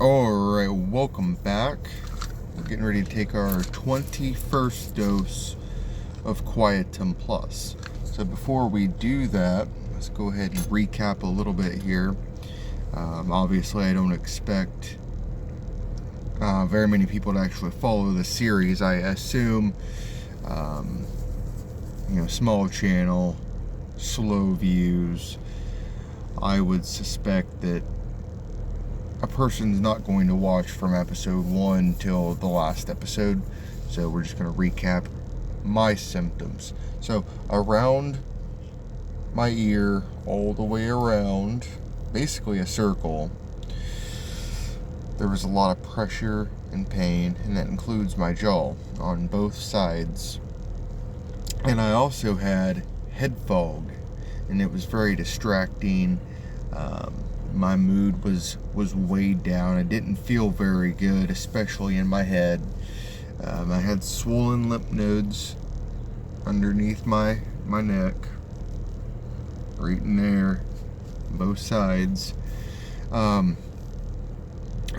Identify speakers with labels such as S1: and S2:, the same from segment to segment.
S1: Alright, welcome back. We're getting ready to take our 21st dose of Quietum Plus. So before we do that, let's go ahead and recap a little bit here. Obviously, I don't expect very many people to actually follow the series. I assume, small channel, slow views. I would suspect that a person's not going to watch from episode 1 till the last episode. So we're just going to recap my symptoms. So around my ear, all the way around, basically a circle, there was a lot of pressure and pain, and that includes my jaw on both sides. And I also had head fog, and it was very distracting. My mood was weighed down. I didn't feel very good, especially in my head. I had swollen lymph nodes underneath my neck, right in there, both sides.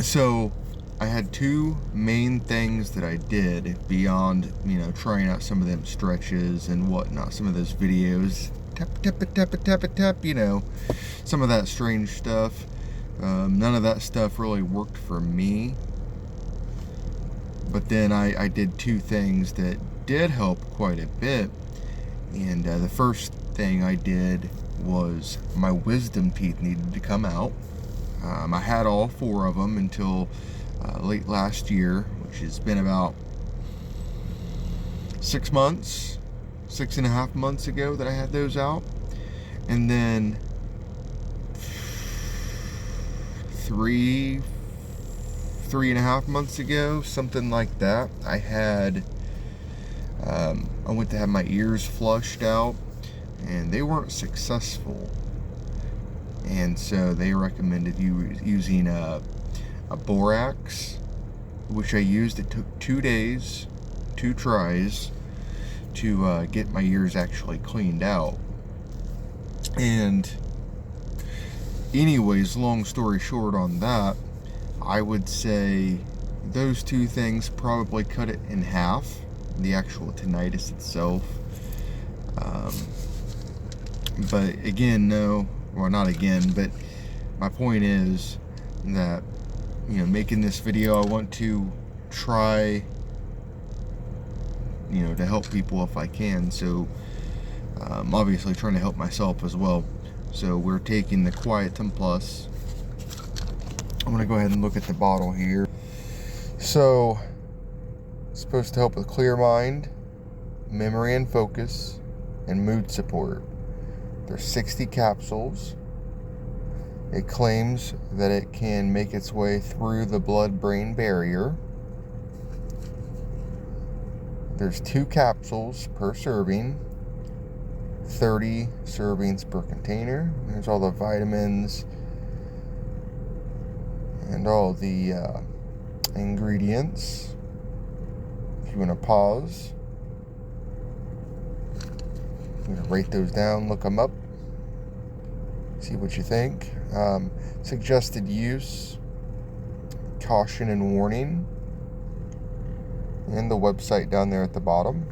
S1: So I had two main things that I did beyond, trying out some of them stretches and whatnot, some of those videos. Tap, some of that strange stuff. None of that stuff really worked for me. But then I did two things that did help quite a bit. And the first thing I did was my wisdom teeth needed to come out. I had all four of them until late last year, which has been about 6 months. 6.5 months ago that I had those out. And then three and a half months ago, something like that, I went to have my ears flushed out, and they weren't successful. And so they recommended using a borax, which I used. It took 2 days, 2 tries, to get my ears actually cleaned out. And anyways, long story short on that, I would say those two things probably cut it in half, the actual tinnitus itself. But again, but my point is that, making this video, I want to try to help people if I can. So obviously trying to help myself as well. So we're taking the Quietum Plus. I'm going to go ahead and look at the bottle here. So it's supposed to help with clear mind, memory and focus, and mood support. There's 60 capsules. It claims that it can make its way through the blood-brain barrier. There's 2 capsules per serving, 30 servings per container. There's all the vitamins and all the ingredients. If you want to pause, I'm going to write those down, look them up, see what you think. Suggested use, caution and warning, and the website down there at the bottom.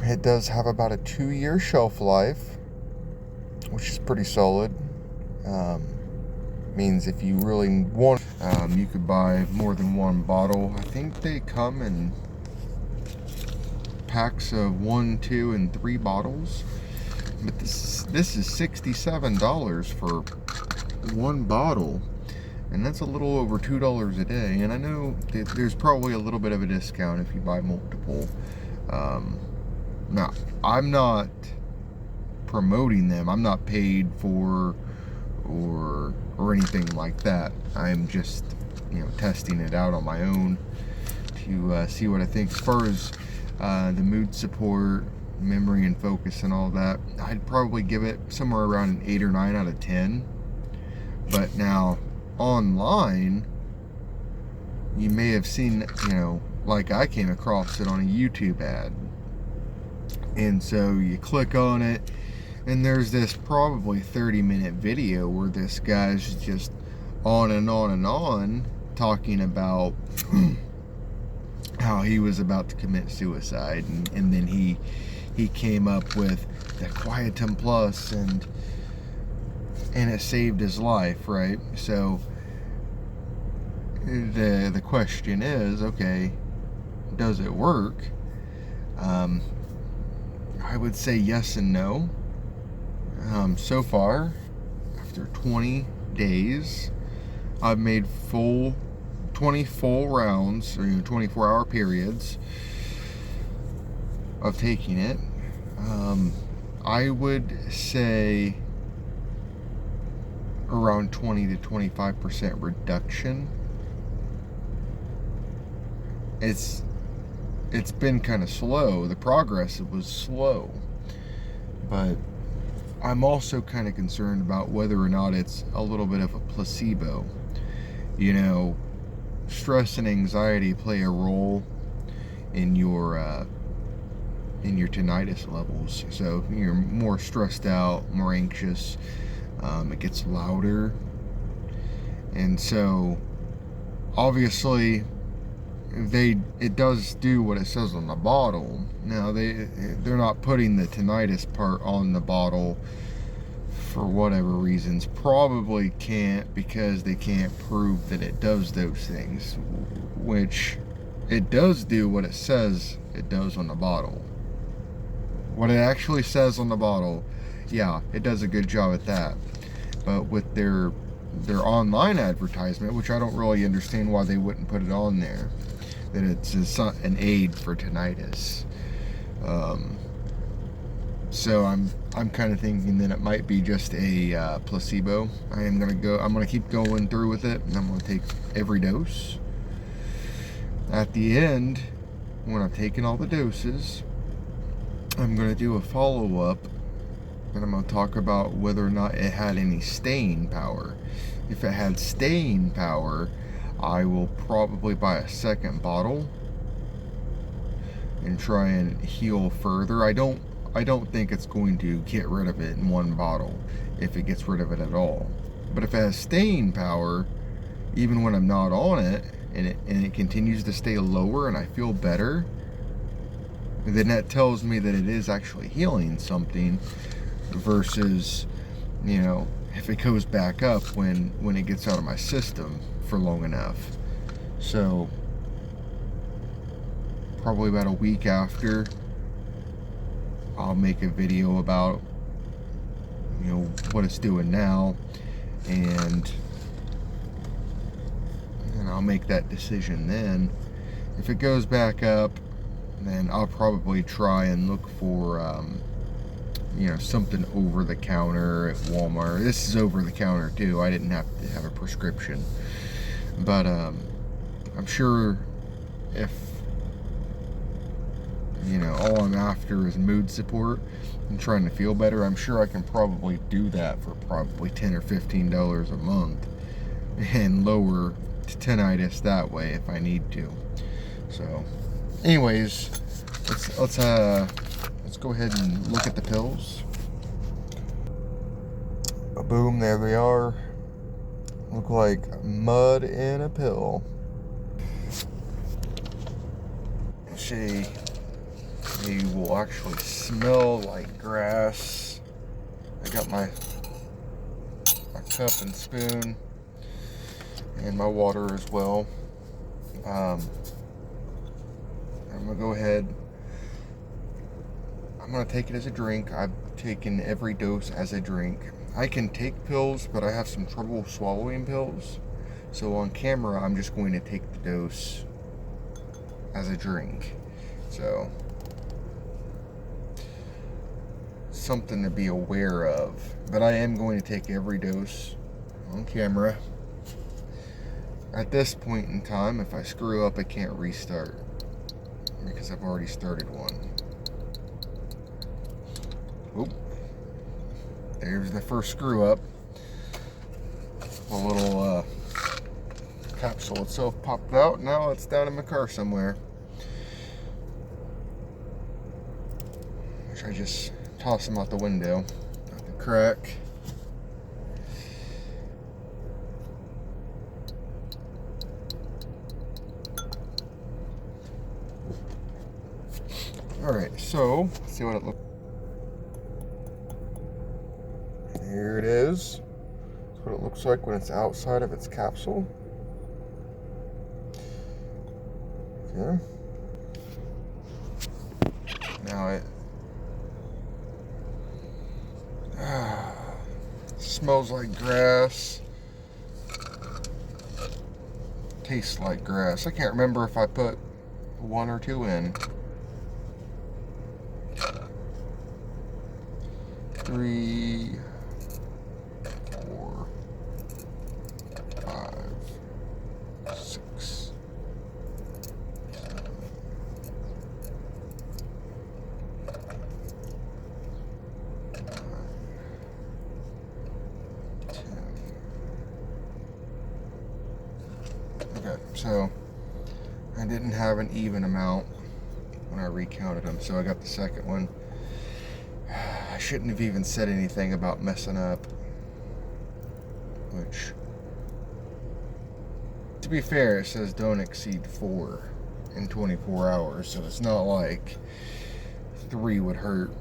S1: It does have about a 2-year shelf life, which is pretty solid. Means if you really want, you could buy more than one bottle. I think they come in packs of 1, 2, and 3 bottles. But this is $67 for one bottle, and that's a little over $2 a day. And I know that there's probably a little bit of a discount if you buy multiple. Now, I'm not promoting them. I'm not paid for or anything like that. I'm just testing it out on my own to see what I think. As far as the mood support, memory and focus and all that, I'd probably give it somewhere around an 8 or 9 out of 10. But now online, you may have seen, like I came across it on a YouTube ad. And so you click on it, And there's this probably 30-minute video where this guy's just on and on and on talking about how he was about to commit suicide, and then he came up with the Quietum Plus, and it saved his life, right? So the question is, okay, does it work? I would say yes and no. So far, after 20 days, I've made 20 full rounds, or 24-hour periods of taking it. I would say around 20 to 25% reduction. It's been kind of slow. The progress was slow, but I'm also kind of concerned about whether or not it's a little bit of a placebo. Stress and anxiety play a role in your tinnitus levels. So you're more stressed out, more anxious, it gets louder, and so obviously it does do what it says on the bottle. Now they're not putting the tinnitus part on the bottle for whatever reasons. Probably can't, because they can't prove that it does those things, which it does do what it says it does on the bottle. What it actually says on the bottle, yeah, it does a good job at that. But with their online advertisement, which I don't really understand why they wouldn't put it on there, that it's an aid for tinnitus. So I'm kind of thinking that it might be just a placebo. I'm gonna keep going through with it, and I'm gonna take every dose. At the end, when I've taken all the doses, I'm gonna do a follow-up, and I'm gonna talk about whether or not it had any staying power. If it had staying power, I will probably buy a second bottle and try and heal further. I don't think it's going to get rid of it in one bottle, if it gets rid of it at all. But if it has staying power, even when I'm not on it, and it continues to stay lower and I feel better, then that tells me that it is actually healing something, versus, if it goes back up when it gets out of my system for long enough. So probably about a week after, I'll make a video about what it's doing now, and I'll make that decision then. If it goes back up, then I'll probably try and look for something over the counter at Walmart. This is over the counter too. I didn't have to have a prescription, but I'm sure if all I'm after is mood support and trying to feel better, I'm sure I can probably do that for probably $10 or $15 a month, and lower tinnitus that way if I need to. So anyways, let's go ahead and look at the pills. Boom, there they are. Look like mud in a pill. See, they will actually smell like grass. I got my cup and spoon and my water as well. I'm gonna go ahead. I'm gonna take it as a drink. I've taken every dose as a drink. I can take pills, but I have some trouble swallowing pills. So on camera, I'm just going to take the dose as a drink. So something to be aware of. But I am going to take every dose on camera. At this point in time, if I screw up, I can't restart, because I've already started one. Oop. There's the first screw up. The little capsule itself popped out. Now it's down in my car somewhere, which I just toss them out the window. crack. Alright, so let's see what it looks like. Here it is. That's what it looks like when it's outside of its capsule. Okay. Now it smells like grass. Tastes like grass. I can't remember if I put 1 or 2 in. 3, 4, 5, 6, 7, 9, 10. Okay, so I didn't have an even amount when I recounted them, so I got the second one. I shouldn't have even said anything about messing up, which, to be fair, it says don't exceed 4 in 24 hours, so it's not like 3 would hurt.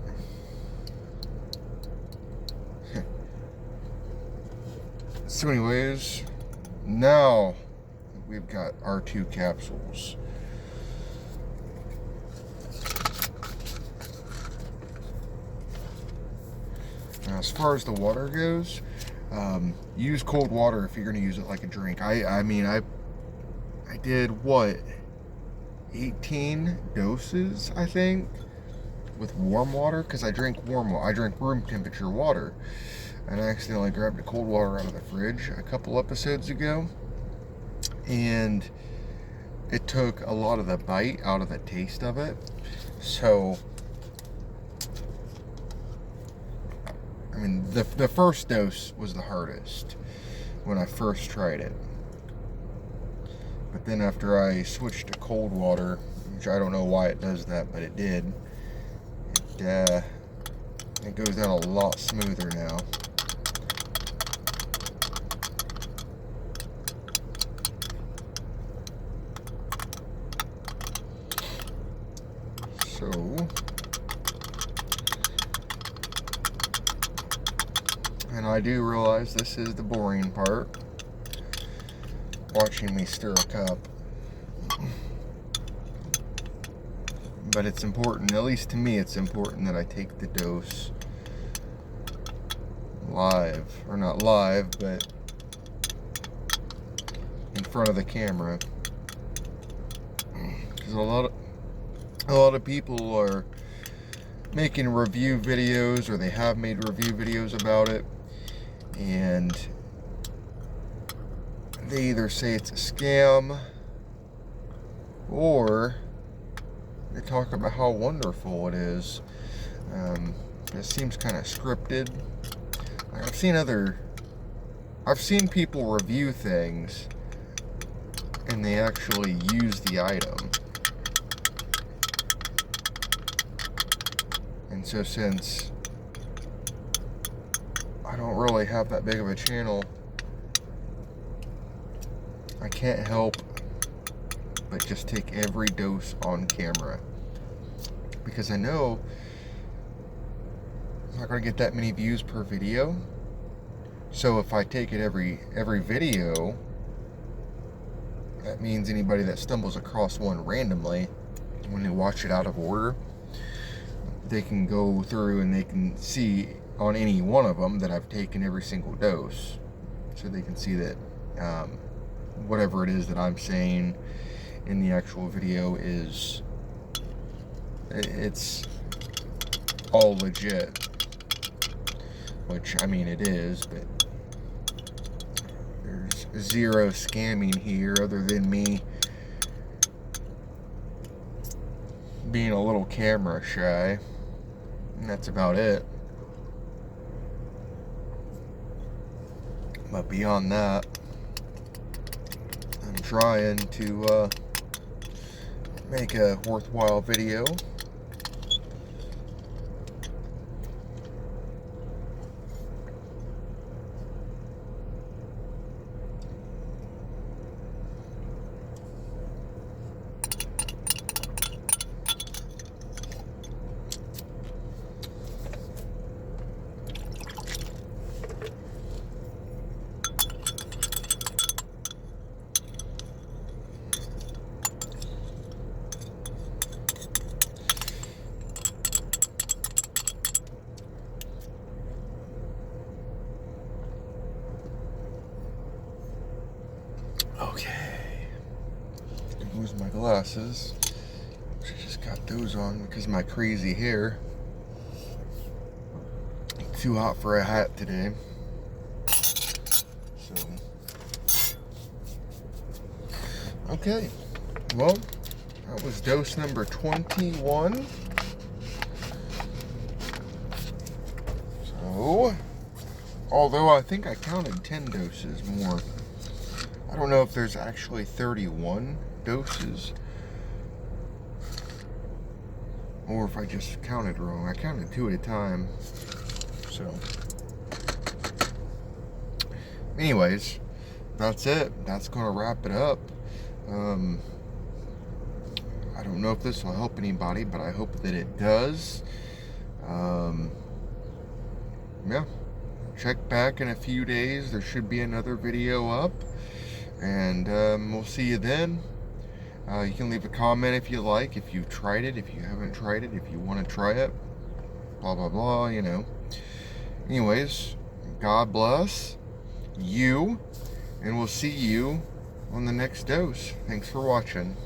S1: So anyways, now we've got our 2 capsules. Now, as far as the water goes, use cold water if you're going to use it like a drink. I mean, I did, what, 18 doses, I think, with warm water, because I drink warm water. I drink room temperature water, and I accidentally grabbed the cold water out of the fridge a couple episodes ago, and it took a lot of the bite out of the taste of it. So I mean, the first dose was the hardest when I first tried it. But then after I switched to cold water, which I don't know why it does that, but it did, it goes down a lot smoother now. So, and I do realize this is the boring part, watching me stir a cup. But it's important, at least to me, it's important that I take the dose live, or not live, but in front of the camera. Because a lot of people are making review videos, or they have made review videos about it, and they either say it's a scam, or they talk about how wonderful it is. It seems kind of scripted. I've seen people review things and they actually use the item. And so since I don't really have that big of a channel, I can't help but just take every dose on camera, because I know I'm not going to get that many views per video. So if I take it every video, that means anybody that stumbles across one randomly, when they watch it out of order, they can go through and they can see on any one of them that I've taken every single dose, so they can see that whatever it is that I'm saying in the actual video it's all legit, which, I mean, it is, but there's zero scamming here other than me being a little camera shy, and that's about it. But beyond that, I'm trying to make a worthwhile video. glasses. I just got those on because of my crazy hair. Too hot for a hat today. So, okay. Well, that was dose number 21. So, although I think I counted 10 doses more. I don't know if there's actually 31 doses. Or if I just counted wrong. I counted 2 at a time. So, anyways, that's it. That's going to wrap it up. I don't know if this will help anybody, but I hope that it does. Yeah. Check back in a few days. There should be another video up. And we'll see you then. You can leave a comment if you like, if you've tried it, if you haven't tried it, if you want to try it. Blah, blah, blah, you know. Anyways, God bless you. And we'll see you on the next dose. Thanks for watching.